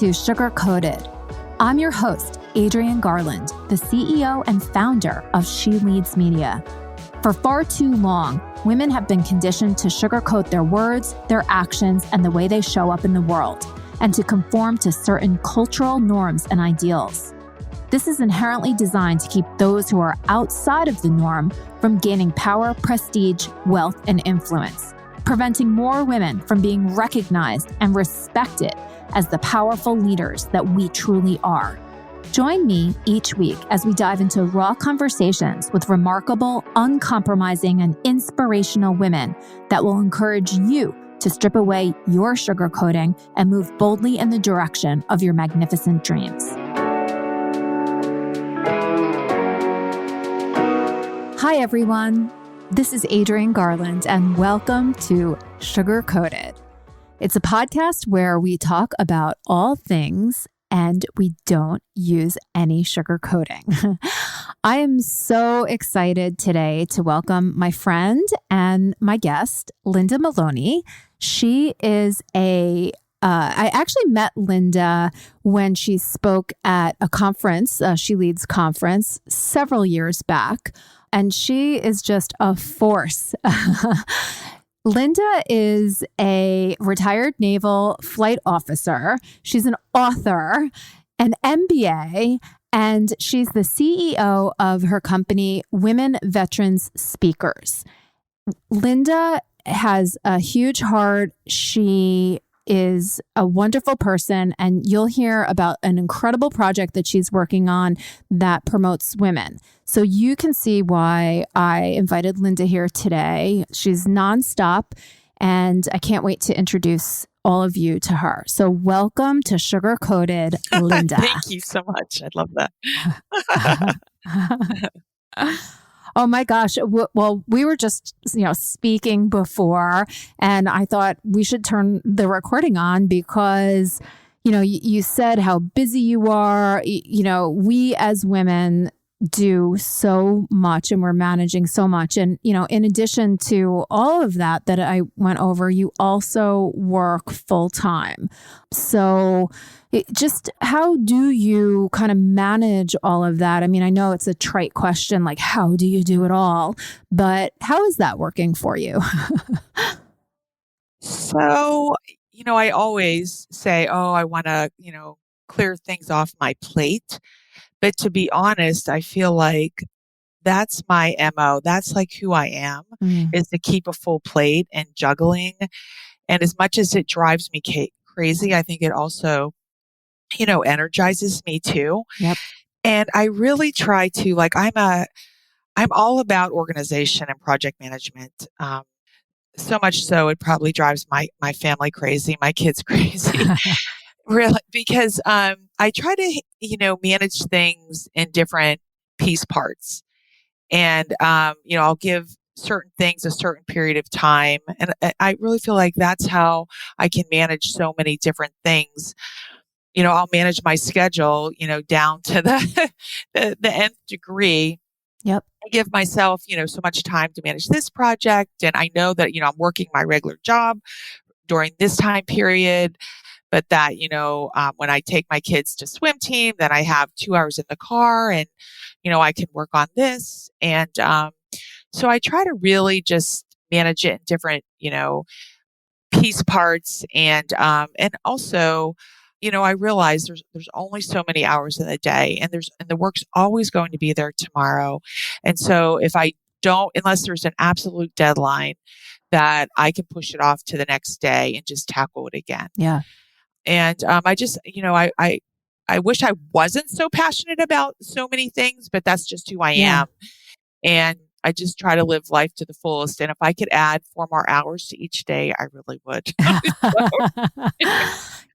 to Sugar Coated. I'm your host, Adrienne Garland, the CEO and founder of She Leads Media. For far too long, women have been conditioned to sugarcoat their words, their actions, and the way they show up in the world, and to conform to certain cultural norms and ideals. This is inherently designed to keep those who are outside of the norm from gaining power, prestige, wealth, and influence, preventing more women from being recognized and respected as the powerful leaders that we truly are. Join me each week as we dive into raw conversations with remarkable, uncompromising, and inspirational women that will encourage you to strip away your sugarcoating and move boldly in the direction of your magnificent dreams. Hi, everyone. This is Adrienne Garland, and welcome to Sugar Coated. It's a podcast where we talk about all things and we don't use any sugar coating. I am so excited today to welcome my friend and my guest, Linda Maloney. She is I actually met Linda when she spoke at a conference, She Leads conference, several years back, and she is just a force. Linda is a retired naval flight officer. She's an author, an MBA, and she's the CEO of her company, Women Veterans Speakers. Linda has a huge heart. She is a wonderful person, and you'll hear about an incredible project that she's working on that promotes women. So you can see why I invited Linda here today. She's nonstop, and I can't wait to introduce all of you to her. So welcome to Sugar Coated, Linda. Thank you so much. I love that. Oh my gosh. Well, we were just, speaking before, and I thought we should turn the recording on because, you said how busy you are. We as women do so much and we're managing so much. And, in addition to all of that I went over, you also work full time. So just how do you kind of manage all of that? I mean, I know it's a trite question, like how do you do it all? But how is that working for you? So, I always say, I want to, clear things off my plate. But to be honest, I feel like that's my MO. That's like who I am, is to keep a full plate and juggling. And as much as it drives me crazy, I think it also, energizes me too. Yep. And I really try to, I'm all about organization and project management. So much so it probably drives my family crazy, my kids crazy. Really, because I try to, manage things in different piece parts. And, I'll give certain things a certain period of time. And I really feel like that's how I can manage so many different things. I'll manage my schedule, down to the nth degree. Yep. I give myself, so much time to manage this project. And I know that, I'm working my regular job during this time period. But that, when I take my kids to swim team, then I have 2 hours in the car and, I can work on this. And so I try to really just manage it in different, piece parts. And also, I realize there's only so many hours in the day and the work's always going to be there tomorrow. And so if I don't, unless there's an absolute deadline, that I can push it off to the next day and just tackle it again. Yeah. And I just, I wish I wasn't so passionate about so many things, but that's just who I am. And I just try to live life to the fullest. And if I could add 4 more hours to each day, I really would.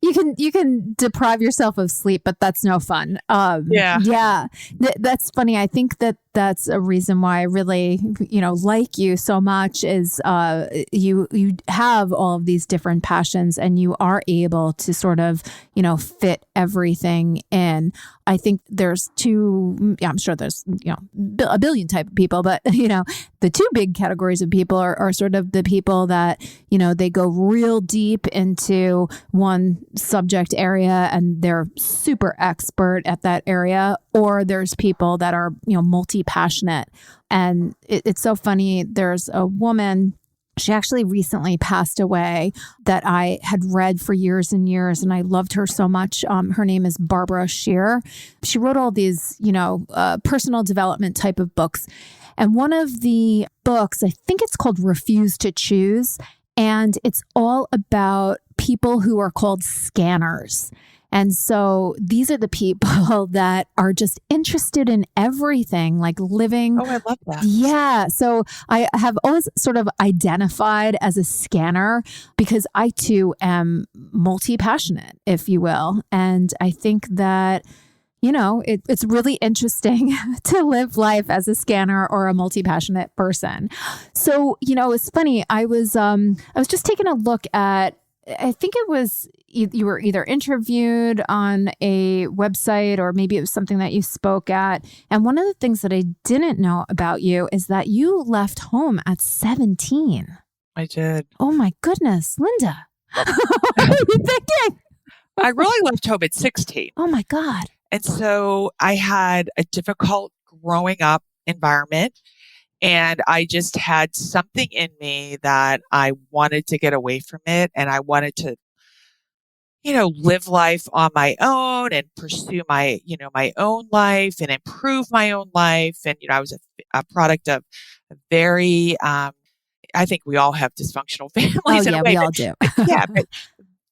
You can deprive yourself of sleep, but that's no fun. Yeah. That's funny. I think that's a reason why I really, like you so much is you have all of these different passions and you are able to sort of, fit everything in. I think there's I'm sure there's, a billion type of people, but, the two big categories of people are sort of the people that, they go real deep into one subject area and they're super expert at that area, or there's people that are, multi-passionate. And it's so funny. There's a woman, she actually recently passed away, that I had read for years and years, and I loved her so much. Her name is Barbara Sher. She wrote all these, personal development type of books. And one of the books, I think it's called Refuse to Choose. And it's all about people who are called scanners. And so these are the people that are just interested in everything, like living. Oh, I love that. Yeah. So I have always sort of identified as a scanner because I too am multi-passionate, if you will. And I think that it's really interesting to live life as a scanner or a multi-passionate person. So, it's funny. I was just taking a look at, I think it was, you were either interviewed on a website or maybe it was something that you spoke at. And one of the things that I didn't know about you is that you left home at 17. I did. Oh my goodness, Linda. What are you thinking? I really left home at 16. Oh my God. And so I had a difficult growing up environment, and I just had something in me that I wanted to get away from it. And I wanted to, live life on my own and pursue my, my own life and improve my own life. And, I was a product of a very, I think we all have dysfunctional families in a way. We all do. But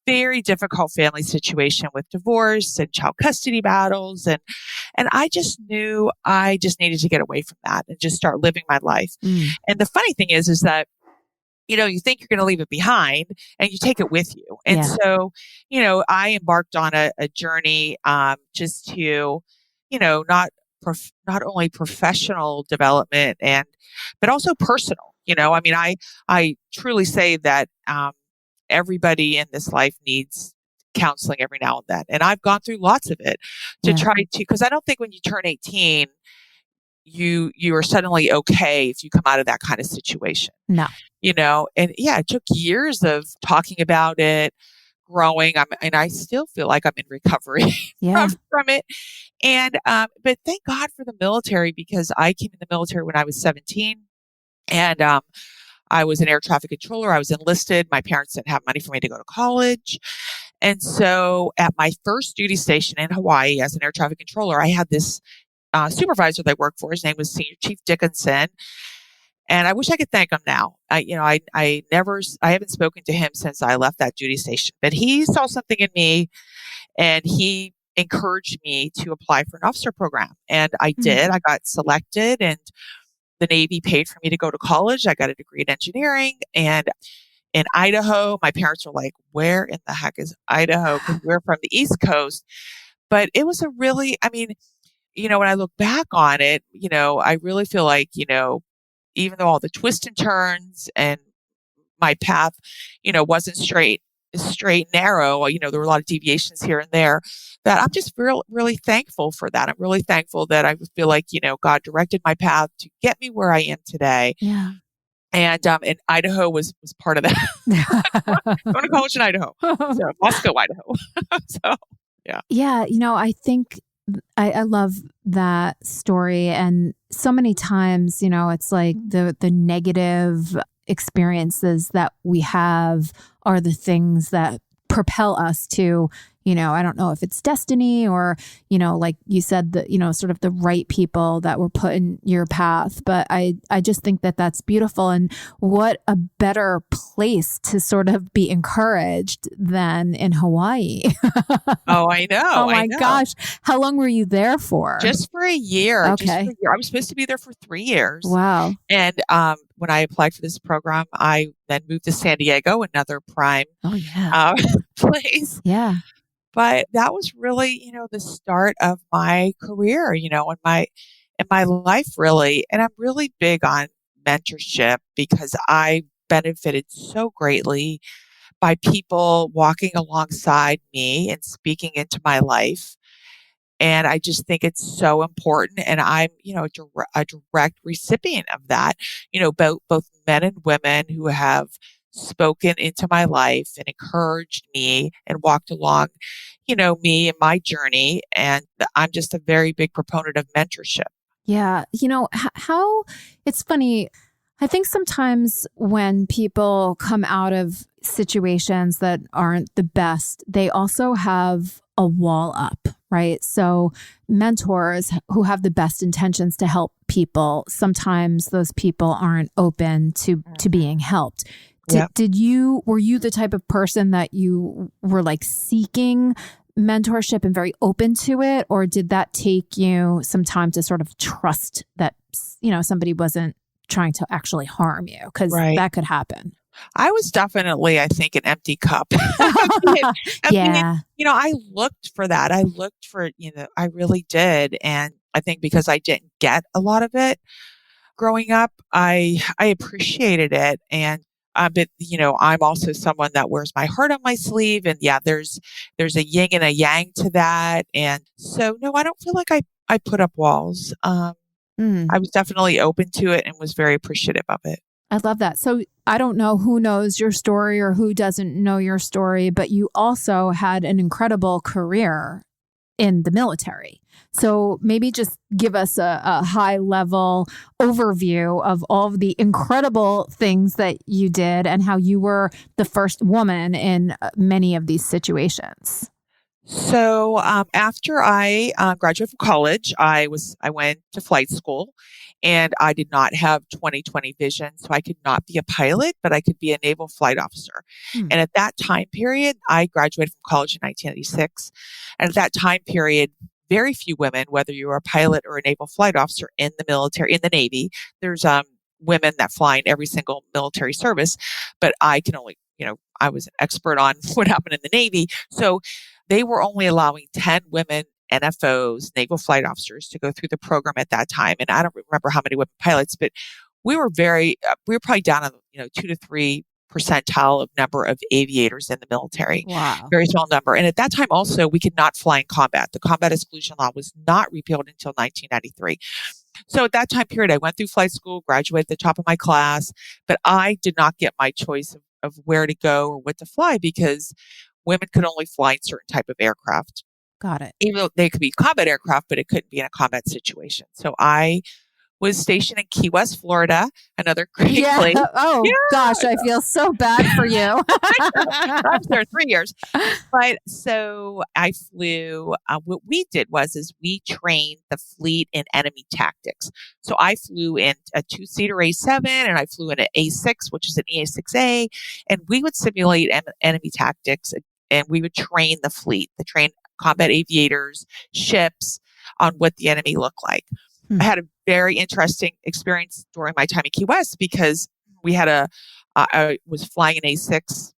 very difficult family situation with divorce and child custody battles. And I just knew I just needed to get away from that and just start living my life. Mm. And the funny thing is that, you think you're going to leave it behind and you take it with you. And so, I embarked on a journey, just to, not only professional development but also personal. I truly say that, everybody in this life needs counseling every now and then. And I've gone through lots of it to try to, because I don't think when you turn 18, you are suddenly okay if you come out of that kind of situation. No. And it took years of talking about it, growing. And I still feel like I'm in recovery from it. And, but thank God for the military, because I came in the military when I was 17 and, I was an air traffic controller. I was enlisted. My parents didn't have money for me to go to college. And so at my first duty station in Hawaii as an air traffic controller, I had this supervisor that I worked for. His name was Senior Chief Dickinson. And I wish I could thank him now. I haven't spoken to him since I left that duty station, but he saw something in me and he encouraged me to apply for an officer program. And I did. I got selected, and the Navy paid for me to go to college. I got a degree in engineering, and in Idaho, my parents were like, where in the heck is Idaho? Because we're from the East Coast. But it was when I look back on it, I really feel like, even though all the twists and turns and my path, wasn't straight and narrow, there were a lot of deviations here and there, that I'm just really thankful for that. I'm really thankful that I feel like, God directed my path to get me where I am today. Yeah. And Idaho was part of that. Going to college in Idaho. So Moscow, Idaho. So, yeah. Yeah. I think I love that story. And so many times, it's like the negative experiences that we have are the things that propel us to, I don't know if it's destiny or, like you said, sort of the right people that were put in your path. But I just think that that's beautiful. And what a better place to sort of be encouraged than in Hawaii. Oh, I know. Oh my gosh. How long were you there for? Just for a year. Okay. I was supposed to be there for 3 years. Wow. And when I applied for this program, I then moved to San Diego, another prime place. Yeah. But that was really, the start of my career, in my life, really. And I'm really big on mentorship because I benefited so greatly by people walking alongside me and speaking into my life. And I just think it's so important. And I'm, a direct recipient of that, both men and women who have spoken into my life and encouraged me and walked along, me and my journey. And I'm just a very big proponent of mentorship. Yeah. How it's funny. I think sometimes when people come out of situations that aren't the best, they also have a wall up, right? So mentors who have the best intentions to help people, sometimes those people aren't open to being helped. Yep. Were you the type of person that you were like seeking mentorship and very open to it? Or did that take you some time to sort of trust that, somebody wasn't trying to actually harm you? Because Right. that could happen. I was definitely, I think, an empty cup. I looked for that. I looked for, I really did. And I think because I didn't get a lot of it growing up, I appreciated it. And but I'm also someone that wears my heart on my sleeve, and yeah, there's a yin and a yang to that, and so no, I don't feel like I put up walls. I was definitely open to it and was very appreciative of it. I love that. So I don't know who knows your story or who doesn't know your story, but you also had an incredible career in the military. So maybe just give us a high level overview of all of the incredible things that you did and how you were the first woman in many of these situations. So after I graduated from college, I went to flight school, and I did not have 20/20 vision, so I could not be a pilot, but I could be a naval flight officer. And at that time period, I graduated from college in 1996, and at that time period, very few women, whether you were a pilot or a naval flight officer in the military, in the Navy, there's women that fly in every single military service, but I can only, I was an expert on what happened in the Navy, so they were only allowing 10 women NFOs, naval flight officers, to go through the program at that time. And I don't remember how many women pilots, but we were probably down on, 2 to 3 percentile of number of aviators in the military. Wow. Very small number. And at that time also, we could not fly in combat. The combat exclusion law was not repealed until 1993. So at that time period, I went through flight school, graduated at the top of my class, but I did not get my choice of where to go or what to fly because women could only fly in certain type of aircraft. Got it. Even though they could be combat aircraft, but it couldn't be in a combat situation. So I was stationed in Key West, Florida, another great place. Oh, yeah. Gosh, I feel so bad for you. I was there 3 years. But so I flew, what we did is we trained the fleet in enemy tactics. So I flew in a 2-seater A7 and I flew in an A6, which is an EA6A, and we would simulate enemy tactics and we would train the fleet, train combat aviators, ships on what the enemy looked like. I had a very interesting experience during my time in Key West because we had I was flying an A6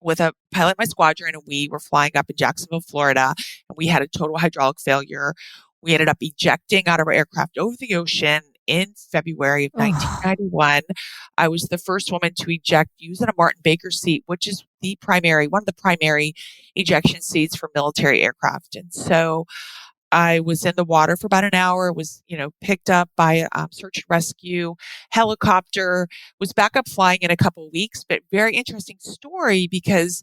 with a pilot in my squadron, and we were flying up in Jacksonville, Florida, and we had a total hydraulic failure. We ended up ejecting out of our aircraft over the ocean in February of 1991. I was the first woman to eject using a Martin Baker seat, which is one of the primary ejection seats for military aircraft. And so I was in the water for about an hour, was, picked up by a search and rescue helicopter, was back up flying in a couple of weeks, but very interesting story because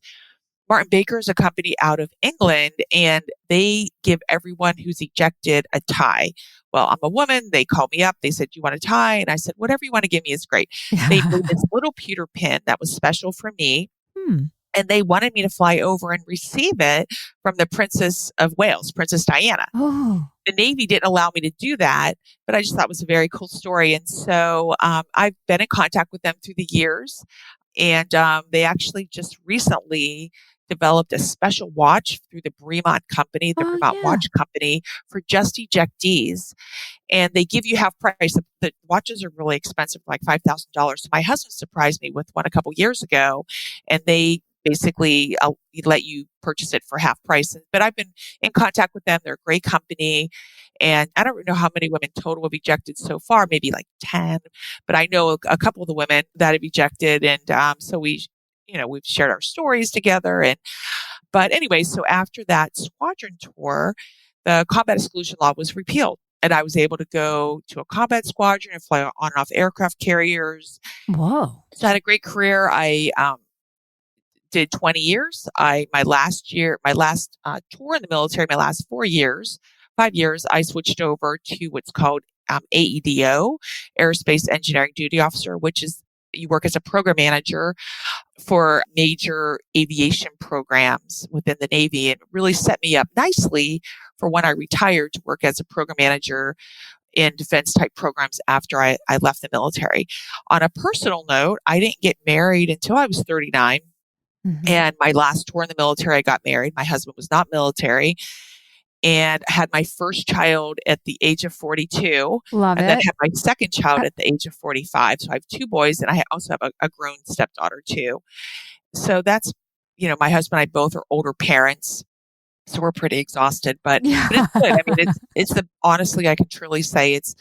Martin Baker is a company out of England and they give everyone who's ejected a tie. Well, I'm a woman. They called me up. They said, "Do you want a tie?" And I said, "Whatever you want to give me is great." They made this little pewter pin that was special for me. And they wanted me to fly over and receive it from the Princess of Wales, Princess Diana. The Navy didn't allow me to do that, but I just thought it was a very cool story. And so I've been in contact with them through the years. And they actually just recently developed a special watch through the Bremont Company, the Bremont Watch Company, for just ejectees. And they give you half price. The watches are really expensive, like $5,000. So my husband surprised me with one a couple years ago, and they basically let you purchase it for half price. But I've been in contact with them. They're a great company. And I don't know how many women total have ejected so far, maybe like 10. But I know a couple of the women that have ejected. And so we've shared our stories together. But anyway, so after that squadron tour, the combat exclusion law was repealed. and I was able to go to a combat squadron and fly on and off aircraft carriers. Whoa. So I had a great career. I did 20 years. My last tour in the military, my last 5 years, I switched over to what's called AEDO, Aerospace Engineering Duty Officer, which is you work as a program manager for major aviation programs within the Navy, and it really set me up nicely for when I retired to work as a program manager in defense type programs after I left the military. On a personal note, I didn't get married until I was 39. Mm-hmm. And my last tour in the military, I got married. My husband was not military, and had my first child at the age of 42. Love and it. then had my second child at the age of 45. So I have 2 boys, and I also have a grown stepdaughter too. So that's, my husband and I both are older parents. So we're pretty exhausted, but it's good. I mean, it's honestly, I can truly say it's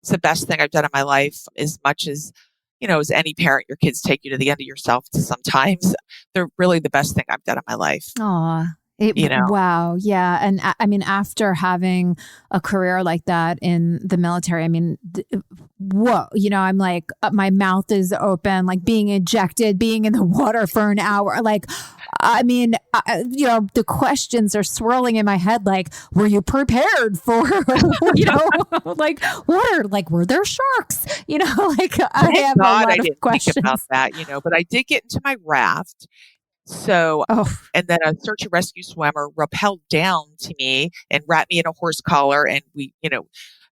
the best thing I've done in my life. As much as, as any parent, your kids take you to the end of yourself sometimes. They're really the best thing I've done in my life. Aw. Wow. Yeah. And I mean, after having a career like that in the military, I mean, whoa, I'm like, my mouth is open, like being ejected, being in the water for an hour. Like, I mean, the questions are swirling in my head. Like, were you prepared for, like water? Like, were there sharks? Like I have a lot of questions think about that, but I did get into my raft. So, and then a search and rescue swimmer rappelled down to me and wrapped me in a horse collar. And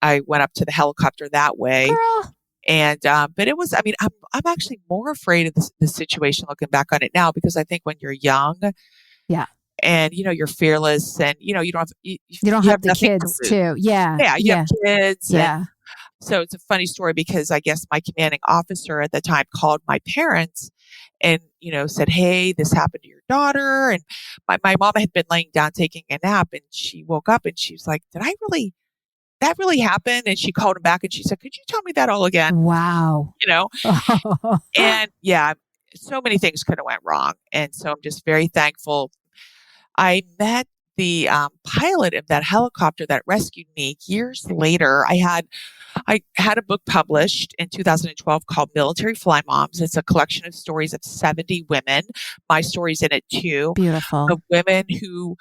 I went up to the helicopter that way. Girl. And, but it was, I mean, I'm actually more afraid of the situation looking back on it now, because I think when you're young, yeah, and, you're fearless, and, you don't have, you have the kids too. Yeah. Yeah. You have kids. Yeah. So it's a funny story, because I guess my commanding officer at the time called my parents and, said, hey, this happened to your daughter. And my mom had been laying down taking a nap, and she woke up and she was like, that really happened? And she called him back and she said, could you tell me that all again? Wow. And yeah, so many things could have went wrong. And so I'm just very thankful. I met the pilot of that helicopter that rescued me years later. I had a book published in 2012 called Military Fly Moms. It's a collection of stories of 70 women. My story's in it too. Beautiful. Of women who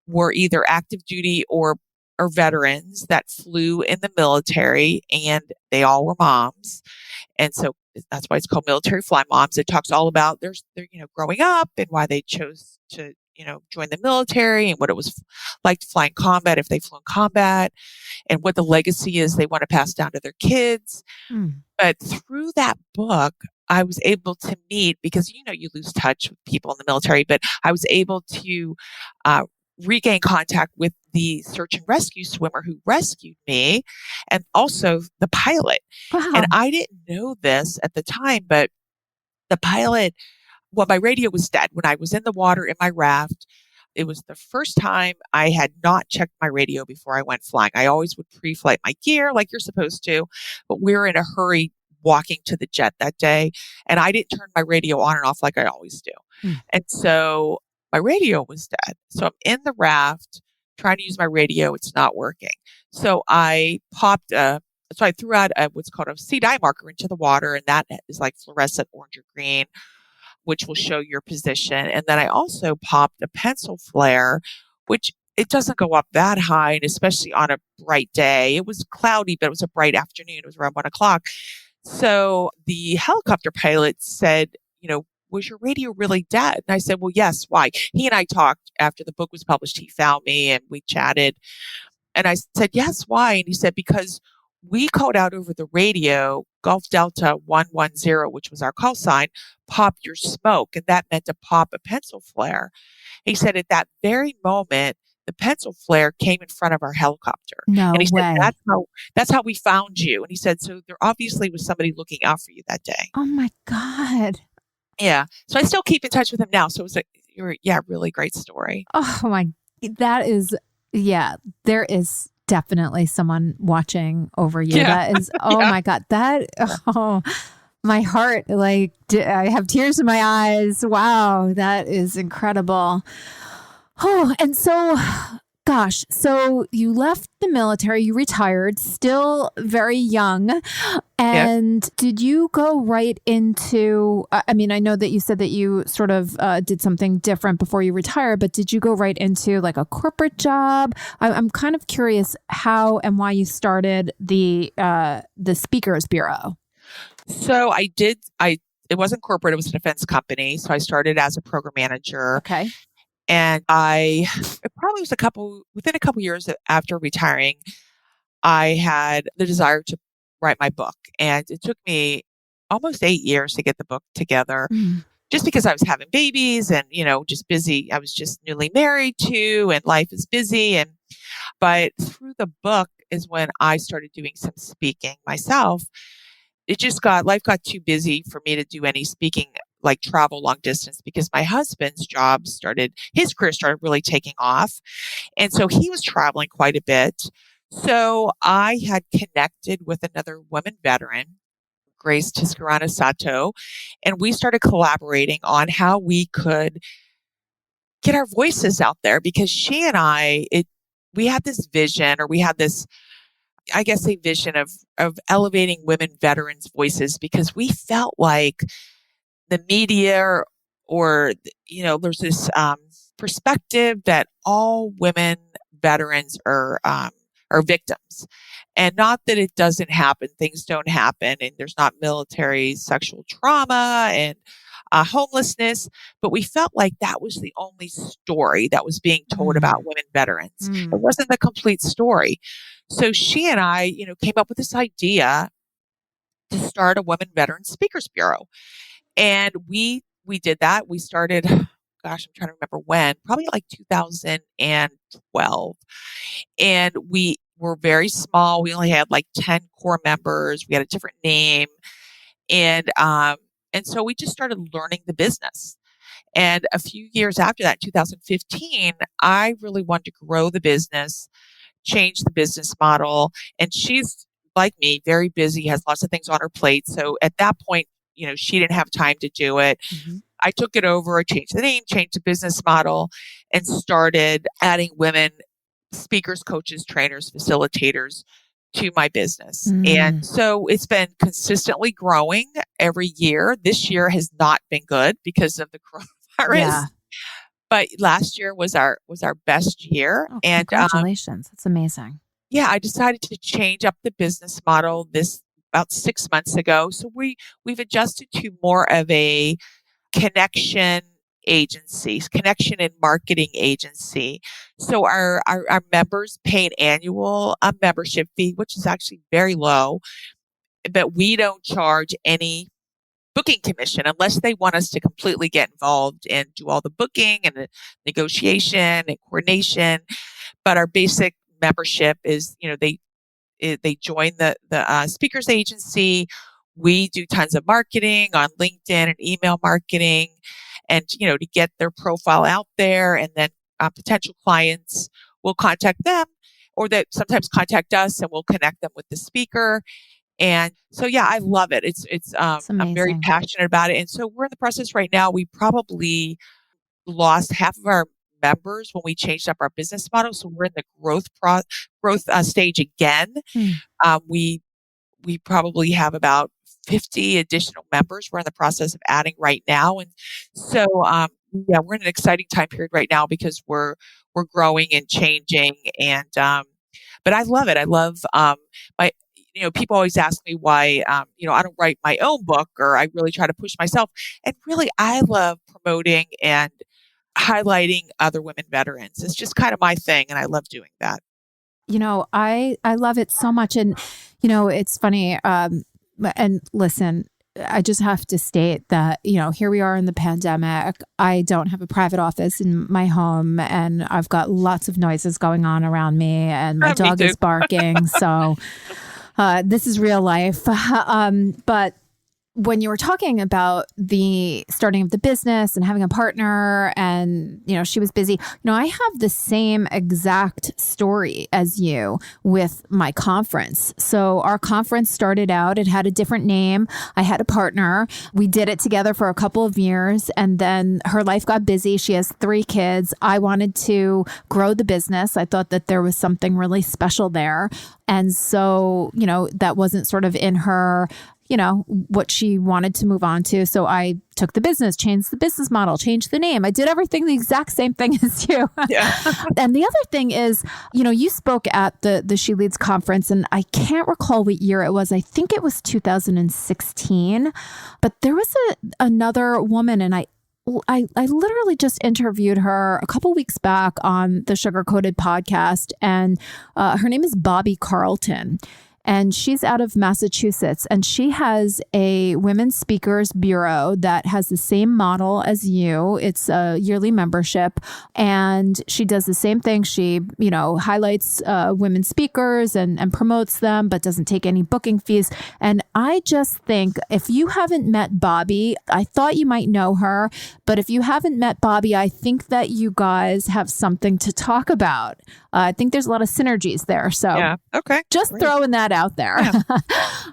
were either active duty or veterans that flew in the military, and they all were moms. And so that's why it's called Military Fly Moms. It talks all about their growing up and why they chose to join the military, and what it was like to fly in combat, if they flew in combat, and what the legacy is they want to pass down to their kids. But through that book, I was able to meet, because you lose touch with people in the military, but I was able to regain contact with the search and rescue swimmer who rescued me, and also the pilot. Wow. And I didn't know this at the time, but the pilot, my radio was dead when I was in the water in my raft. It was the first time I had not checked my radio before I went flying. I always would pre-flight my gear like you're supposed to, but we were in a hurry walking to the jet that day, and I didn't turn my radio on and off like I always do. And so my radio was dead. So I'm in the raft trying to use my radio. It's not working. So I threw out what's called a sea dye marker into the water, and that is like fluorescent orange or green, which will show your position. And then I also popped a pencil flare, which it doesn't go up that high, and especially on a bright day. It was cloudy, but it was a bright afternoon. It was around 1:00. So the helicopter pilot said, was your radio really dead? And I said, well, yes. Why? He and I talked after the book was published. He found me and we chatted. And I said, yes, why? And he said, because we called out over the radio, Gulf Delta 110, which was our call sign, pop your smoke. And that meant to pop a pencil flare. He said, at that very moment, the pencil flare came in front of our helicopter. No and he way. said, that's how we found you. And he said, so there obviously was somebody looking out for you that day. Oh my God. Yeah. So I still keep in touch with him now. So it was really great story. Oh my, there is definitely someone watching over you. Yeah. That is, my God, my heart, I have tears in my eyes. Wow. That is incredible. Oh, and so Gosh, so you left the military, you retired, still very young. Yes. And did you go right into, I mean, I know that you said that you sort of did something different before you retired, but did you go right into like a corporate job? I'm kind of curious how and why you started the Speakers Bureau. So it wasn't corporate, it was a defense company. So I started as a program manager, Okay. and it probably was within a couple years after retiring, I had the desire to write my book. And it took me almost 8 years to get the book together, Mm. just because I was having babies and, just busy. I was just newly married too, and life is busy. But through the book is when I started doing some speaking myself. Life got too busy for me to do any speaking, like travel long distance, because my husband's his career started really taking off. And so he was traveling quite a bit. So I had connected with another woman veteran, Grace Tiscarana Sato, and we started collaborating on how we could get our voices out there, because she and we had this vision, or we had this, I guess, a vision of elevating women veterans' voices, because we felt like the media, or there's this perspective that all women veterans are victims, and not that it doesn't happen. Things don't happen, and there's not military sexual trauma and homelessness, but we felt like that was the only story that was being told about women veterans. It wasn't the complete story. So she and I, came up with this idea to start a Women Veteran Speakers Bureau. And we did that. We started, gosh, I'm trying to remember when, probably like 2012. And we were very small. We only had like 10 core members. We had a different name. And so we just started learning the business. And a few years after that, 2015, I really wanted to grow the business, change the business model. And she's, like me, very busy, has lots of things on her plate. So at that point, she didn't have time to do it. Mm-hmm. I took it over, changed the name, changed the business model, and started adding women speakers, coaches, trainers, facilitators to my business. And so it's been consistently growing every year. This year has not been good because of the coronavirus. Yeah. But last year was our best year. Oh, and congratulations. That's amazing. Yeah, I decided to change up the business model about 6 months ago. So we've adjusted to more of a connection and marketing agency. So our members pay an annual membership fee, which is actually very low, but we don't charge any booking commission unless they want us to completely get involved and do all the booking and the negotiation and coordination. But our basic membership is, they join the speakers agency. We do tons of marketing on LinkedIn and email marketing, and to get their profile out there, and then potential clients will contact them, or that sometimes contact us, and we'll connect them with the speaker. And so, yeah, I love it. It's I'm very amazing. passionate about it. And so we're in the process right now. We probably lost half of our members when we changed up our business model. So we're in the growth stage again. We probably have about 50 additional members we're in the process of adding right now. And so, yeah, we're in an exciting time period right now, because we're growing and changing. And, but I love it. I love, my, people always ask me why, I don't write my own book, or I really try to push myself. And really, I love promoting and highlighting other women veterans. It's just kind of my thing, and I love doing that. I love it so much. And, it's funny. And listen, I just have to state that, here we are in the pandemic. I don't have a private office in my home, and I've got lots of noises going on around me, and my dog is barking. So this is real life. But when you were talking about the starting of the business and having a partner and, she was busy, I have the same exact story as you with my conference. So our conference started out, it had a different name. I had a partner. We did it together for a couple of years, and then her life got busy. She has 3 kids. I wanted to grow the business. I thought that there was something really special there. And so, that wasn't sort of in her, what she wanted to move on to. So I took the business, changed the business model, changed the name. I did everything the exact same thing as you. Yeah. And the other thing is, you spoke at the She Leads conference, and I can't recall what year it was. I think it was 2016, but there was another woman, and I literally just interviewed her a couple weeks back on the Sugar Coated podcast, and her name is Bobby Carlton. And she's out of Massachusetts, and she has a women's speakers bureau that has the same model as you. It's a yearly membership, and she does the same thing. She, highlights women speakers and promotes them, but doesn't take any booking fees. And I just think if you haven't met Bobby, I thought you might know her, but if you haven't met Bobby, I think that you guys have something to talk about. I think there's a lot of synergies there. So yeah. Okay. Just Great. throwing that out there.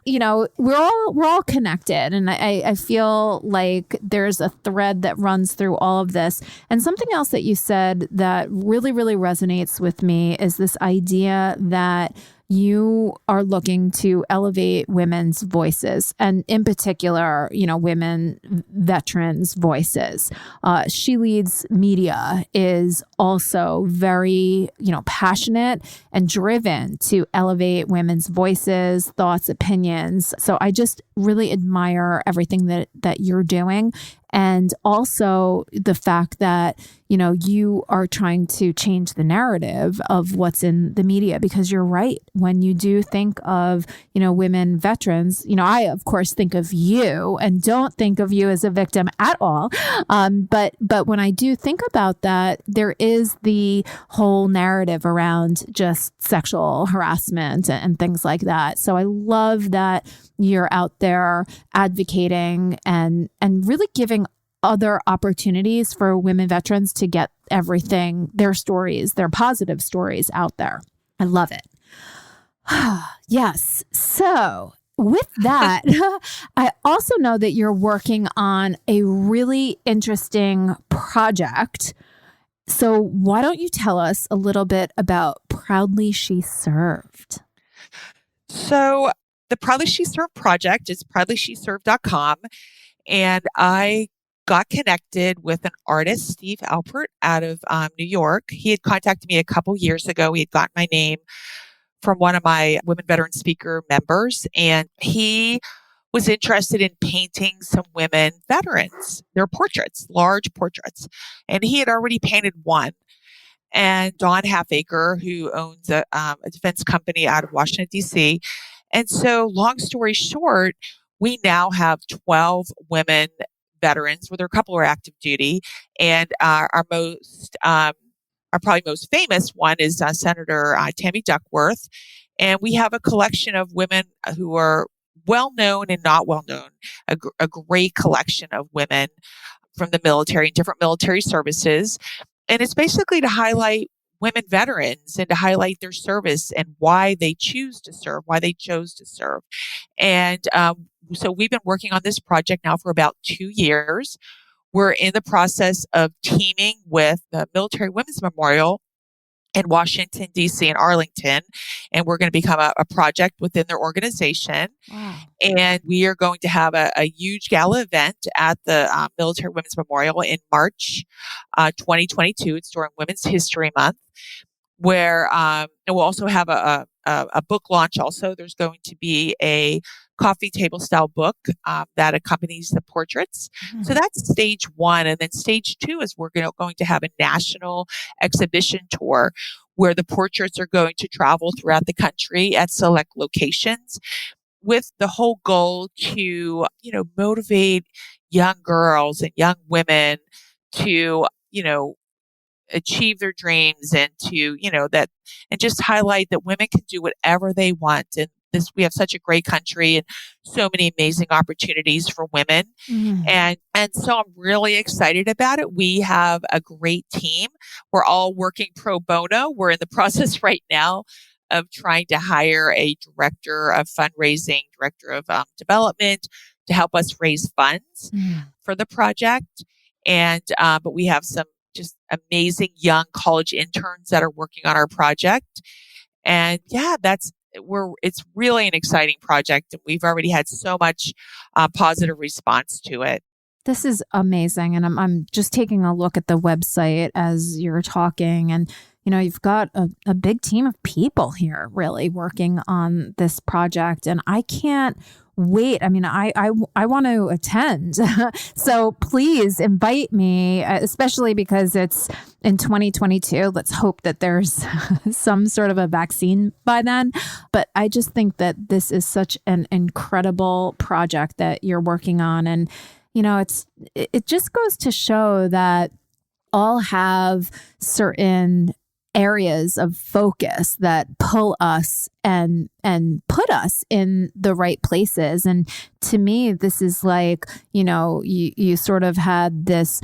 Yeah. We're all connected. And I feel like there's a thread that runs through all of this. And something else that you said that really, really resonates with me is this idea that you are looking to elevate women's voices, and in particular, women veterans' voices. She Leads Media is also very, passionate and driven to elevate women's voices, thoughts, opinions. So I just really admire everything that you're doing. And also the fact that, you are trying to change the narrative of what's in the media, because you're right. When you do think of, women veterans, I, of course, think of you and don't think of you as a victim at all. But when I do think about that, there is the whole narrative around just sexual harassment and things like that. So I love that you're out there advocating and really giving other opportunities for women veterans to get everything, their stories, their positive stories out there. I love it. Yes. So with that, I also know that you're working on a really interesting project. So why don't you tell us a little bit about Proudly She Served? So the Proudly She Served project is proudlysheserved.com. And I got connected with an artist, Steve Alpert, out of New York. He had contacted me a couple years ago. He had gotten my name from one of my women veteran speaker members, and he was interested in painting some women veterans, their portraits, large portraits. And he had already painted one. And Dawn Halfacre, who owns a defense company out of Washington, D.C. And so long story short, we now have 12 women veterans, where there are a couple who are active duty. And our probably most famous one is Senator Tammy Duckworth. And we have a collection of women who are well-known and not well-known, a great collection of women from the military and different military services. And it's basically to highlight women veterans and to highlight their service and why they chose to serve. And so we've been working on this project now for about 2 years. We're in the process of teaming with the Military Women's Memorial in Washington, D.C. and Arlington. And we're going to become a project within their organization. Wow. And we are going to have a huge gala event at the Military Women's Memorial in March 2022. It's during Women's History Month, where and we'll also have a book launch also. There's going to be a coffee table style book that accompanies the portraits. Mm-hmm. So that's stage 1. And then stage 2 is we're going to have a national exhibition tour where the portraits are going to travel throughout the country at select locations, with the whole goal to, motivate young girls and young women to, achieve their dreams and to, and just highlight that women can do whatever they want. And we have such a great country and so many amazing opportunities for women. And so I'm really excited about it. We have a great team. We're all working pro bono. We're in the process right now of trying to hire a director of fundraising, director of development to help us raise funds for the project. And, but we have some just amazing young college interns that are working on our project. And yeah, it's really an exciting project. And we've already had so much positive response to it. This is amazing. And I'm just taking a look at the website as you're talking, and you've got a big team of people here really working on this project, and I can't wait. I mean, I want to attend. So please invite me, especially because it's in 2022. Let's hope that there's some sort of a vaccine by then. But I just think that this is such an incredible project that you're working on. And, it just goes to show that all have certain areas of focus that pull us and put us in the right places. And to me, this is like, you sort of had this,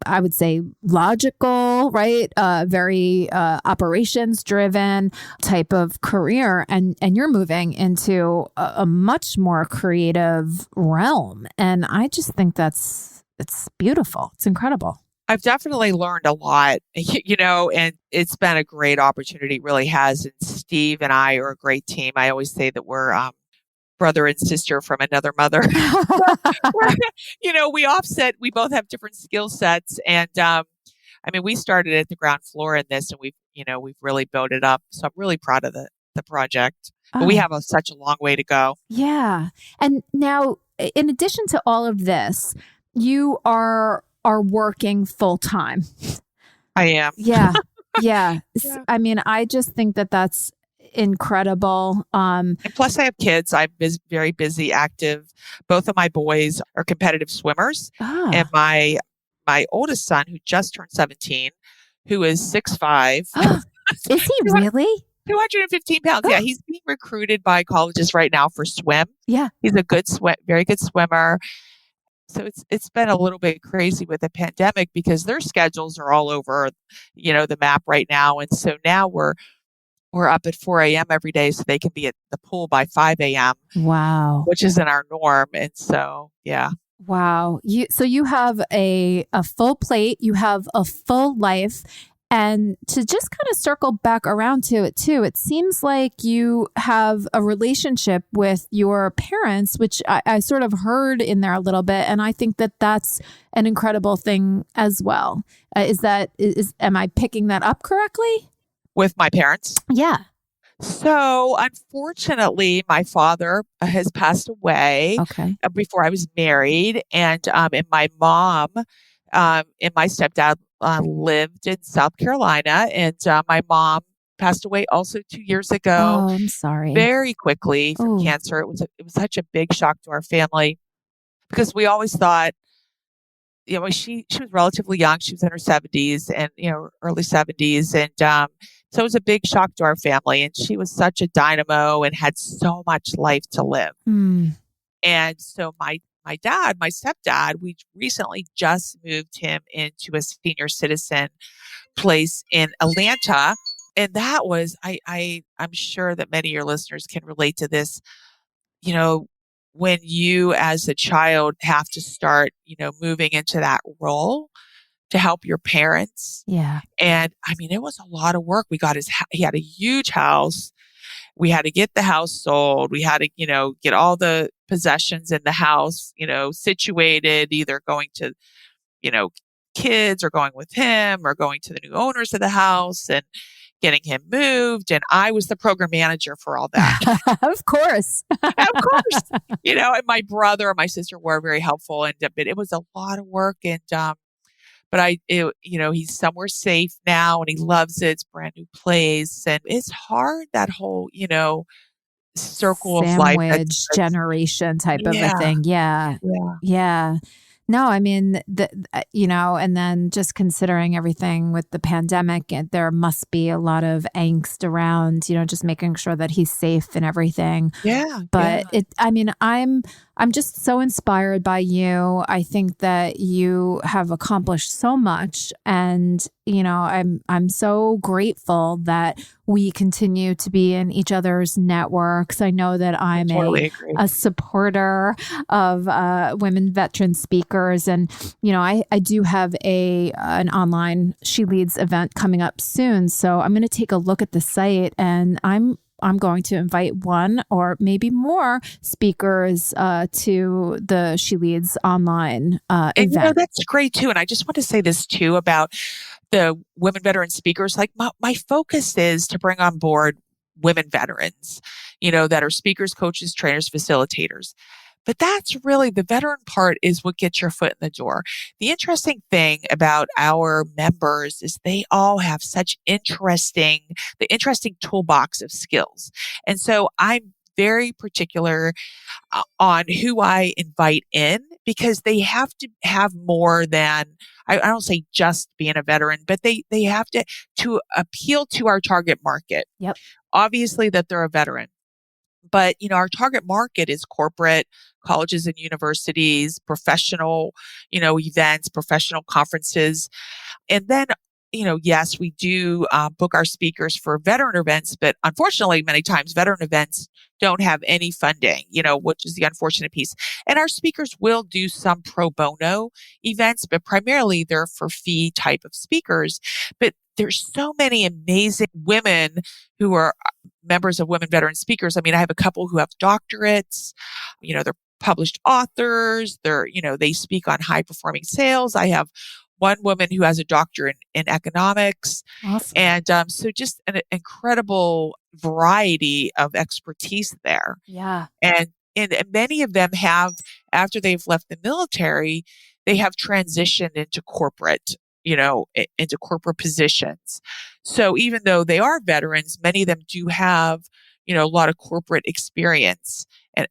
I would say, logical, right? Very operations driven type of career. And you're moving into a much more creative realm. And I just think it's beautiful. It's incredible. I've definitely learned a lot, and it's been a great opportunity. It really has. And Steve and I are a great team. I always say that we're brother and sister from another mother. We offset. We both have different skill sets, and we started at the ground floor in this, and we've really built it up. So I'm really proud of the project. But we have such a long way to go. Yeah, and now in addition to all of this, you are working full time. I am. Yeah. Yeah. I mean, I just think that that's incredible. And plus I have kids. I'm very busy, active. Both of my boys are competitive swimmers. And my oldest son, who just turned 17, who is 6'5". Is he really? 215 pounds. Yeah. He's being recruited by colleges right now for swim. Yeah. He's a very good swimmer. So it's been a little bit crazy with the pandemic because their schedules are all over, the map right now. And so now we're up at 4 a.m. every day so they can be at the pool by 5 a.m. Wow. Which isn't our norm. And so, yeah. Wow. So you have a full plate, you have a full life. And to just kind of circle back around to it too, it seems like you have a relationship with your parents, which I sort of heard in there a little bit. And I think that that's an incredible thing as well. Am I picking that up correctly? With my parents? Yeah. So unfortunately, my father has passed away before I was married. And my mom and my stepdad lived in South Carolina, and my mom passed away also 2 years ago. Oh, I'm sorry. Very quickly from cancer. It was such a big shock to our family because we always thought, she was relatively young. She was in her 70s and early 70s, and so it was a big shock to our family. And she was such a dynamo and had so much life to live. And so my stepdad, we recently just moved him into a senior citizen place in Atlanta. And that was, I'm sure that many of your listeners can relate to this, when you as a child have to start, moving into that role to help your parents. Yeah. And it was a lot of work. He had a huge house. We had to get the house sold. We had to, get all the possessions in the house, situated, either going to, kids or going with him or going to the new owners of the house and getting him moved. And I was the program manager for all that. Of course. Of course. And my brother and my sister were very helpful. But it was a lot of work. And, but he's somewhere safe now and he loves it. It's a brand new place. And it's hard, that whole, circle of life. Sandwich generation type of a thing. Yeah. Yeah. Yeah. No, I mean, and then just considering everything with the pandemic, there must be a lot of angst around, just making sure that he's safe and everything. Yeah, But yeah. I'm just so inspired by you. I think that you have accomplished so much, and I'm so grateful that we continue to be in each other's networks. I know that I I'm totally agree. a supporter of women veteran speakers, and I do have an online She Leads event coming up soon. So I'm going to take a look at the site, and I'm going to invite one or maybe more speakers to the She Leads online And event. that's great too. And I just want to say this too about the women veteran speakers. Like my focus is to bring on board women veterans, that are speakers, coaches, trainers, facilitators. But that's really the veteran part is what gets your foot in the door. The interesting thing about our members is they all have such interesting toolbox of skills. And so I'm very particular on who I invite in because they have to have more than, I don't say just being a veteran, but they have to appeal to our target market. Yep. Obviously that they're a veteran. But, our target market is corporate, colleges and universities, professional, events, professional conferences. And then, yes, we do book our speakers for veteran events, but unfortunately, many times veteran events don't have any funding, which is the unfortunate piece. And our speakers will do some pro bono events, but primarily they're for fee type of speakers. But there's so many amazing women who are members of women veteran speakers. I mean, I have a couple who have doctorates, they're published authors, they speak on high performing sales. I have one woman who has a doctorate in economics. Awesome. And so just an incredible variety of expertise there. Yeah. And many of them have, after they've left the military, they have transitioned into corporate, into corporate positions. So even though they are veterans, many of them do have, a lot of corporate experience. And,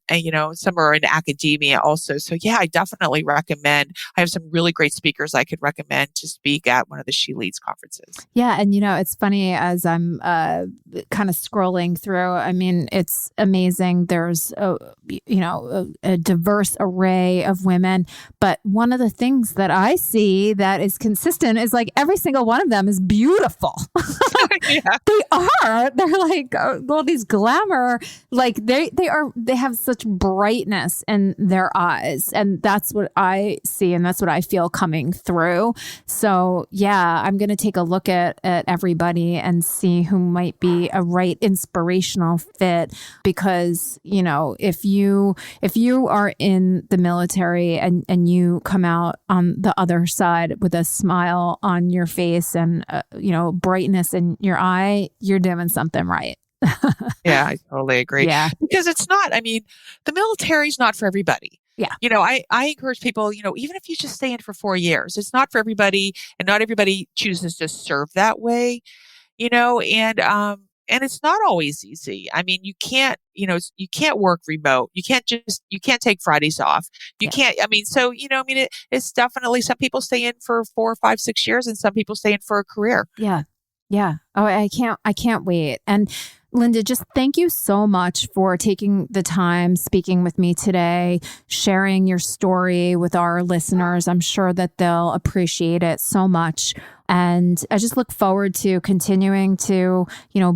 some are in academia also. So yeah, I definitely recommend. I have some really great speakers I could recommend to speak at one of the She Leads conferences. Yeah. And, it's funny as I'm kind of scrolling through, I mean, it's amazing. There's, a diverse array of women. But one of the things that I see that is consistent is like every single one of them is beautiful. Yeah. They are. They're like all these glamour, like they have such brightness in their eyes. And that's what I see. And that's what I feel coming through. So yeah, I'm going to take a look at everybody and see who might be a right inspirational fit. Because, if you are in the military and you come out on the other side with a smile on your face and, brightness in your eye, you're doing something right. Yeah, I totally agree. Yeah. Because it's not, the military is not for everybody. Yeah. I encourage people, even if you just stay in for 4 years, it's not for everybody and not everybody chooses to serve that way, and it's not always easy. I mean, you can't work remote. You can't take Fridays off. You can't, it's definitely some people stay in for 4, 5, 6 years and some people stay in for a career. Yeah. Yeah. Oh, I can't wait. And Linda, just thank you so much for taking the time speaking with me today, sharing your story with our listeners. I'm sure that they'll appreciate it so much. And I just look forward to continuing to,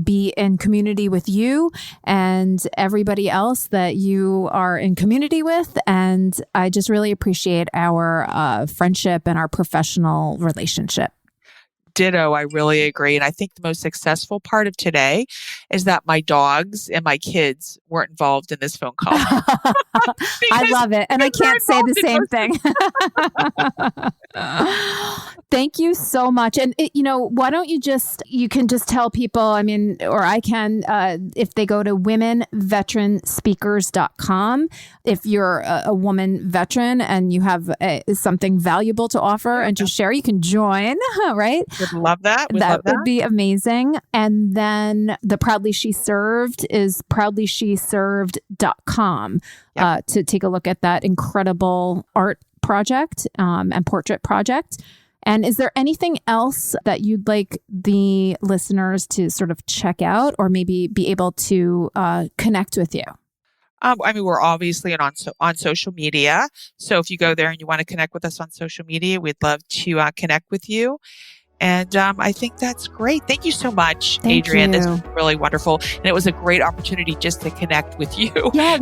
be in community with you and everybody else that you are in community with. And I just really appreciate our friendship and our professional relationship. Ditto. I really agree. And I think the most successful part of today is that my dogs and my kids weren't involved in this phone call. I love it. And I can't say the same thing. Thank you so much. And, why don't you can just tell people, or I can, if they go to womenveteranspeakers.com, if you're a woman veteran and you have something valuable to offer and to share, you can join, right? Would love that. That would be amazing. And then the Proudly She Served is proudlysheserved.com to take a look at that incredible art project and portrait project. And is there anything else that you'd like the listeners to sort of check out or maybe be able to connect with you? We're obviously on social media. So if you go there and you want to connect with us on social media, we'd love to connect with you. And I think that's great. Thank you so much, Adrienne. This was really wonderful. And it was a great opportunity just to connect with you. Yeah,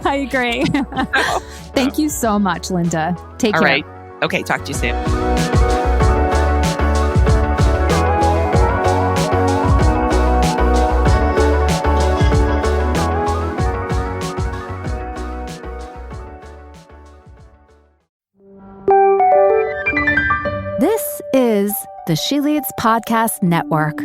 I agree. Thank you so much, Linda. Take care. All right. Okay, talk to you soon. This is the She Leads Podcast Network.